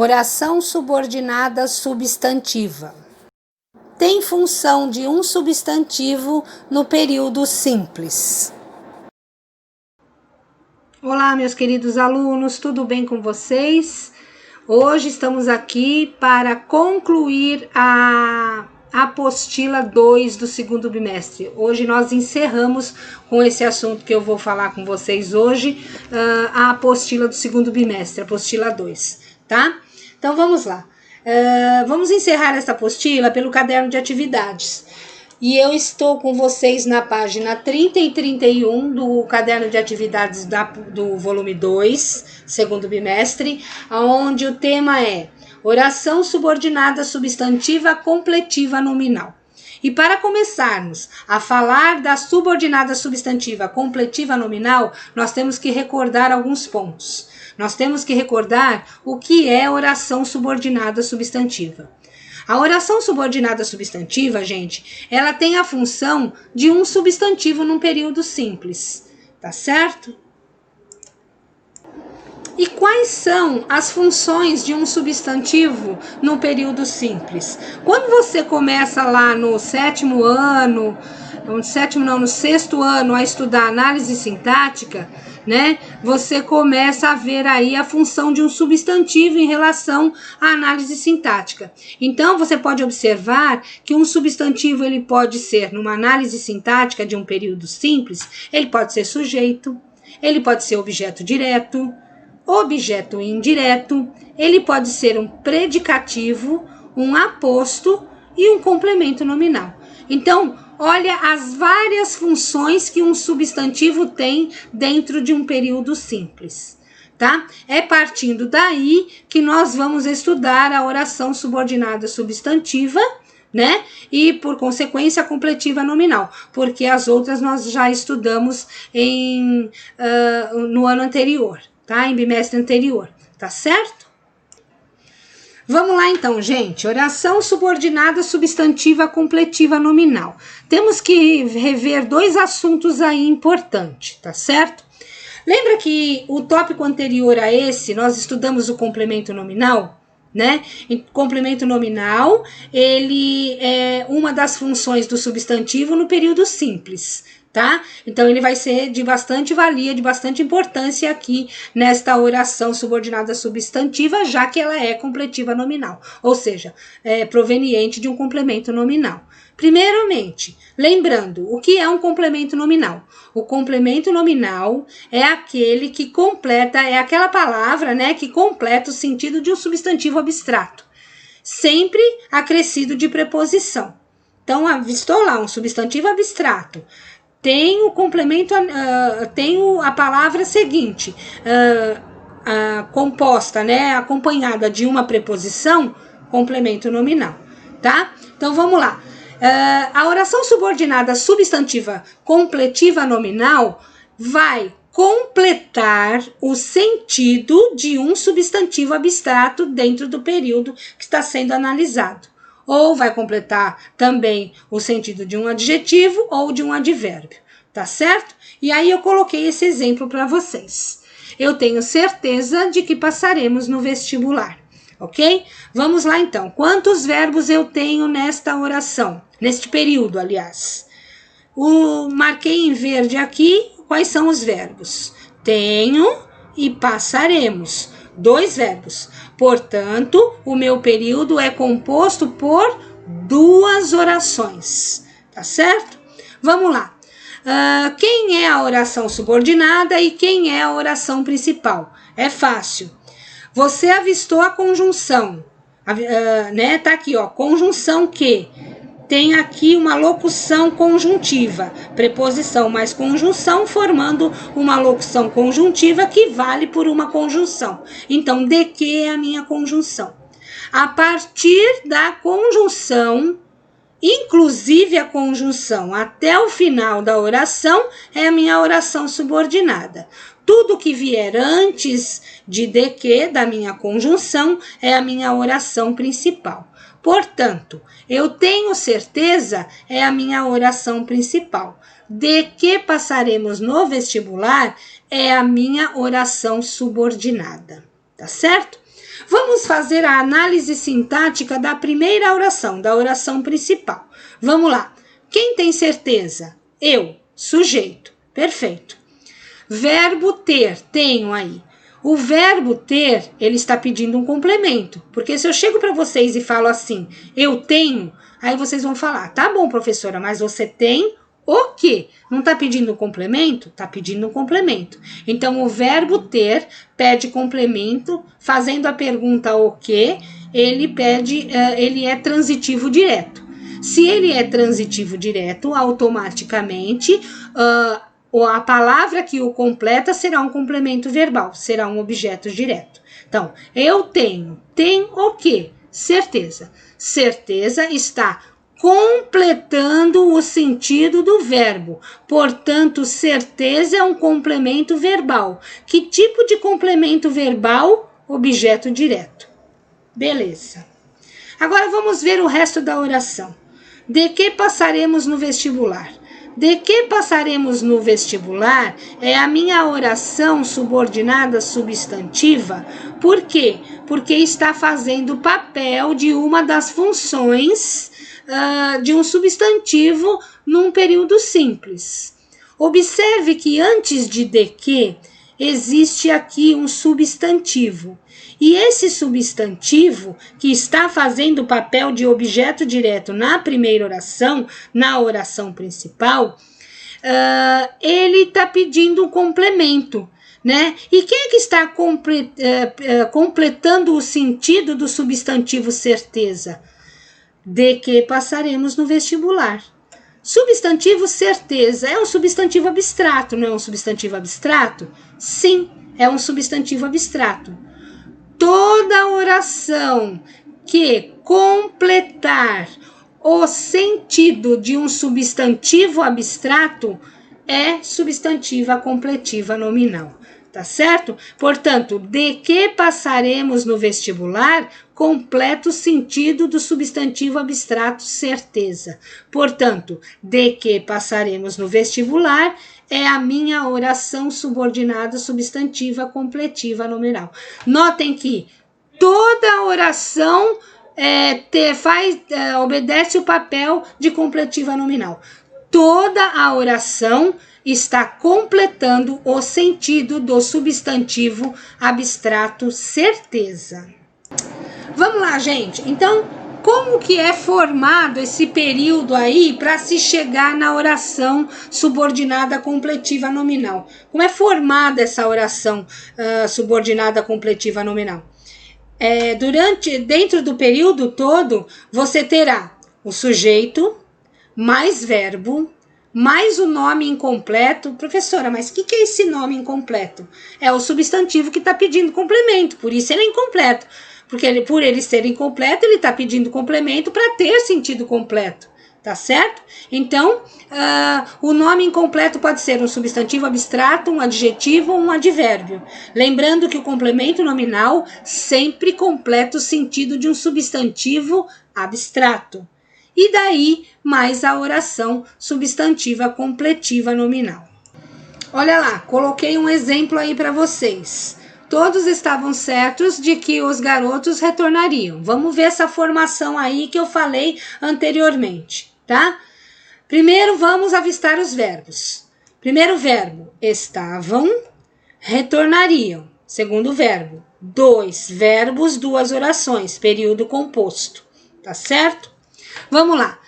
Oração subordinada substantiva. Tem função de um substantivo no período simples. Olá, meus queridos alunos, tudo bem com vocês? Hoje estamos aqui para concluir a apostila 2 do segundo bimestre. Hoje nós encerramos com esse assunto que eu vou falar com vocês hoje, a apostila do segundo bimestre, apostila 2, tá? Então vamos lá. Vamos encerrar essa apostila pelo caderno de atividades. E eu estou com vocês na página 30 e 31 do caderno de atividades do volume 2, segundo bimestre, onde o tema é oração subordinada substantiva completiva nominal. E para começarmos a falar da subordinada substantiva completiva nominal, nós temos que recordar alguns pontos. Nós temos que recordar o que é oração subordinada substantiva. A oração subordinada substantiva, gente, ela tem a função de um substantivo num período simples, tá certo? E quais são as funções de um substantivo no período simples? Quando você começa lá no sexto ano a estudar análise sintática, né? Você começa a ver aí a função de um substantivo em relação à análise sintática. Então, você pode observar que um substantivo ele pode ser, numa análise sintática de um período simples, ele pode ser sujeito, ele pode ser objeto direto, objeto indireto, ele pode ser um predicativo, um aposto e um complemento nominal. Então, olha as várias funções que um substantivo tem dentro de um período simples, tá? É partindo daí que nós vamos estudar a oração subordinada substantiva, né? E, por consequência, a completiva nominal, porque as outras nós já estudamos no ano anterior, tá? Em bimestre anterior, tá certo? Vamos lá então, gente. Oração subordinada substantiva completiva nominal. Temos que rever dois assuntos aí importantes, tá certo? Lembra que o tópico anterior a esse, nós estudamos o complemento nominal, né? E complemento nominal, ele é uma das funções do substantivo no período simples, tá? Então, ele vai ser de bastante valia, de bastante importância aqui nesta oração subordinada substantiva, já que ela é completiva nominal, ou seja, é proveniente de um complemento nominal. Primeiramente, lembrando, o que é um complemento nominal? O complemento nominal é aquele que completa, é aquela palavra, né, que completa o sentido de um substantivo abstrato, sempre acrescido de preposição. Então, avistou lá um substantivo abstrato, tem o complemento, tem a palavra seguinte, composta, né, acompanhada de uma preposição, complemento nominal, tá? Então, vamos lá. A oração subordinada substantiva completiva nominal vai completar o sentido de um substantivo abstrato dentro do período que está sendo analisado. Ou vai completar também o sentido de um adjetivo ou de um advérbio, tá certo? E aí eu coloquei esse exemplo para vocês. Eu tenho certeza de que passaremos no vestibular, ok? Vamos lá então. Quantos verbos eu tenho nesta oração? Neste período, aliás. Marquei em verde aqui quais são os verbos. Tenho e passaremos. 2 verbos. Portanto, o meu período é composto por 2 orações, tá certo? Vamos lá. Quem é a oração subordinada e quem é a oração principal? É fácil. Você avistou a conjunção, né? Tá aqui, ó, conjunção que tem aqui uma locução conjuntiva, preposição mais conjunção, formando uma locução conjuntiva que vale por uma conjunção. Então, de que é a minha conjunção? A partir da conjunção, inclusive a conjunção até o final da oração, é a minha oração subordinada. Tudo que vier antes de que, da minha conjunção, é a minha oração principal. Portanto, eu tenho certeza é a minha oração principal. De que passaremos no vestibular é a minha oração subordinada, tá certo? Vamos fazer a análise sintática da primeira oração, da oração principal. Vamos lá. Quem tem certeza? Eu, sujeito. Perfeito. Verbo ter, tenho aí. O verbo ter, ele está pedindo um complemento. Porque se eu chego para vocês e falo assim, eu tenho, aí vocês vão falar, tá bom, professora, mas você tem o quê? Não está pedindo um complemento? Está pedindo um complemento. Então, o verbo ter pede complemento, fazendo a pergunta o quê, ele é transitivo direto. Se ele é transitivo direto, automaticamente, a palavra que o completa será um complemento verbal, será um objeto direto. Então, eu tenho. Tem o quê? Certeza. Certeza está completando o sentido do verbo. Portanto, certeza é um complemento verbal. Que tipo de complemento verbal? Objeto direto. Beleza. Agora vamos ver o resto da oração. De que passaremos no vestibular? De que passaremos no vestibular é a minha oração subordinada substantiva. Por quê? Porque está fazendo o papel de uma das funções de um substantivo num período simples. Observe que antes de que existe aqui um substantivo. E esse substantivo, que está fazendo o papel de objeto direto na primeira oração, na oração principal, ele está pedindo um complemento, né? E quem é que está completando o sentido do substantivo certeza? De que passaremos no vestibular. Substantivo certeza é um substantivo abstrato, não é um substantivo abstrato? Sim, é um substantivo abstrato. Toda oração que completar o sentido de um substantivo abstrato é substantiva completiva nominal, tá certo? Portanto, de que passaremos no vestibular completa o sentido do substantivo abstrato certeza. Portanto, de que passaremos no vestibular é a minha oração subordinada substantiva completiva nominal. Notem que toda oração obedece o papel de completiva nominal. Toda a oração está completando o sentido do substantivo abstrato certeza. Vamos lá, gente. Então, como que é formado esse período aí para se chegar na oração subordinada completiva nominal? Como é formada essa oração subordinada completiva nominal? Dentro do período todo, você terá o sujeito, mais verbo, mais o nome incompleto. Professora, mas o que é esse nome incompleto? É o substantivo que está pedindo complemento, por isso ele é incompleto. Porque por ele ser incompleto, ele está pedindo complemento para ter sentido completo, tá certo? Então, o nome incompleto pode ser um substantivo abstrato, um adjetivo ou um advérbio. Lembrando que o complemento nominal sempre completa o sentido de um substantivo abstrato. E daí, mais a oração substantiva completiva nominal. Olha lá, coloquei um exemplo aí para vocês. Todos estavam certos de que os garotos retornariam. Vamos ver essa formação aí que eu falei anteriormente, tá? Primeiro, vamos avistar os verbos. Primeiro verbo, estavam, retornariam. Segundo verbo, 2 verbos, 2 orações, período composto, tá certo? Vamos lá.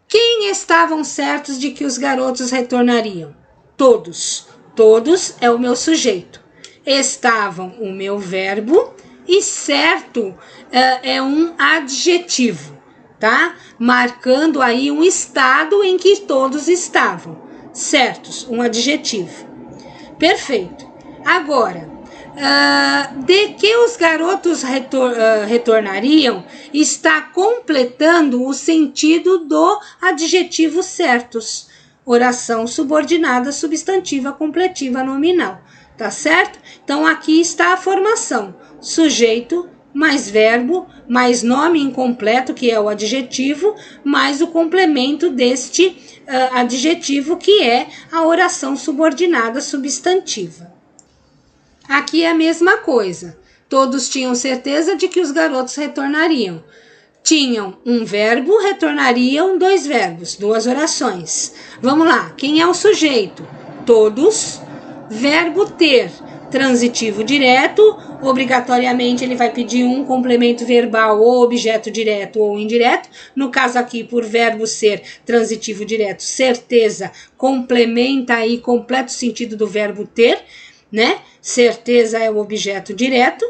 Quem estavam certos de que os garotos retornariam? Todos. Todos é o meu sujeito. Estavam o meu verbo e certo é um adjetivo, tá? Marcando aí um estado em que todos estavam. Certos, um adjetivo. Perfeito. Agora, de que os garotos retornariam está completando o sentido do adjetivo certos. Oração subordinada substantiva completiva nominal. Tá certo? Então, aqui está a formação. Sujeito, mais verbo, mais nome incompleto, que é o adjetivo, mais o complemento deste adjetivo, que é a oração subordinada substantiva. Aqui é a mesma coisa. Todos tinham certeza de que os garotos retornariam. Tinham um verbo, retornariam 2 verbos, 2 orações. Vamos lá, quem é o sujeito? Todos, verbo ter, transitivo direto, obrigatoriamente ele vai pedir um complemento verbal ou objeto direto ou indireto. No caso aqui, por verbo ser, transitivo direto, certeza, complementa aí, completa o sentido do verbo ter, né? Certeza é o objeto direto.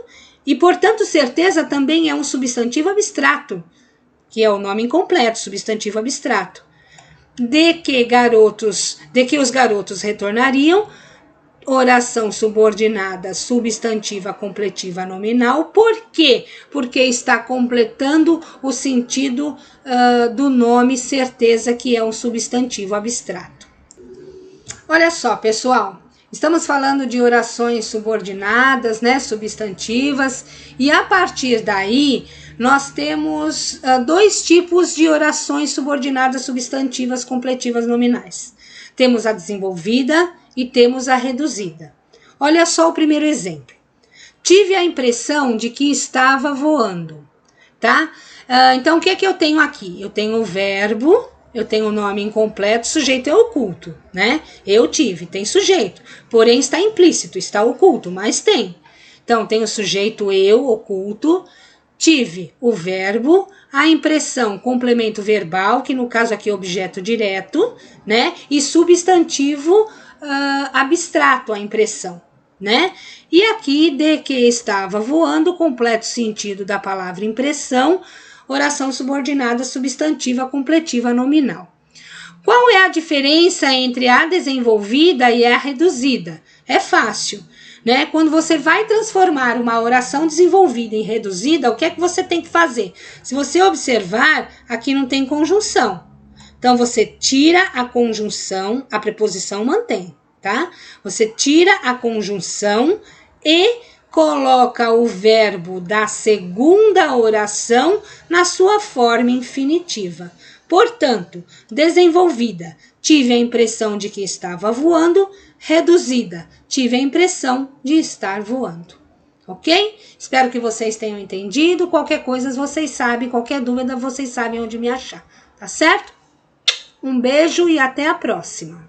E, portanto, certeza também é um substantivo abstrato, que é o nome incompleto, substantivo abstrato. De que os garotos retornariam, oração subordinada, substantiva, completiva, nominal. Por quê? Porque está completando o sentido do nome certeza, que é um substantivo abstrato. Olha só, pessoal. Estamos falando de orações subordinadas, né, substantivas, e a partir daí nós temos 2 tipos de orações subordinadas substantivas completivas nominais. Temos a desenvolvida e temos a reduzida. Olha só o primeiro exemplo. Tive a impressão de que estava voando, tá? Então, o que é que eu tenho aqui? Eu tenho o verbo, eu tenho o nome incompleto, sujeito é oculto, né? Eu tive, tem sujeito, porém está implícito, está oculto, mas tem. Então, tem o sujeito eu, oculto, tive o verbo, a impressão, complemento verbal, que no caso aqui é objeto direto, né? E substantivo abstrato, a impressão, né? E aqui, de que estava voando, completo sentido da palavra impressão, oração subordinada substantiva completiva nominal. Qual é a diferença entre a desenvolvida e a reduzida? É fácil, né? Quando você vai transformar uma oração desenvolvida em reduzida, o que é que você tem que fazer? Se você observar, aqui não tem conjunção. Então, você tira a conjunção, a preposição mantém, tá? Você tira a conjunção e coloca o verbo da segunda oração na sua forma infinitiva. Portanto, desenvolvida, tive a impressão de que estava voando. Reduzida, tive a impressão de estar voando. Ok? Espero que vocês tenham entendido. Qualquer coisa vocês sabem, qualquer dúvida vocês sabem onde me achar. Tá certo? Um beijo e até a próxima.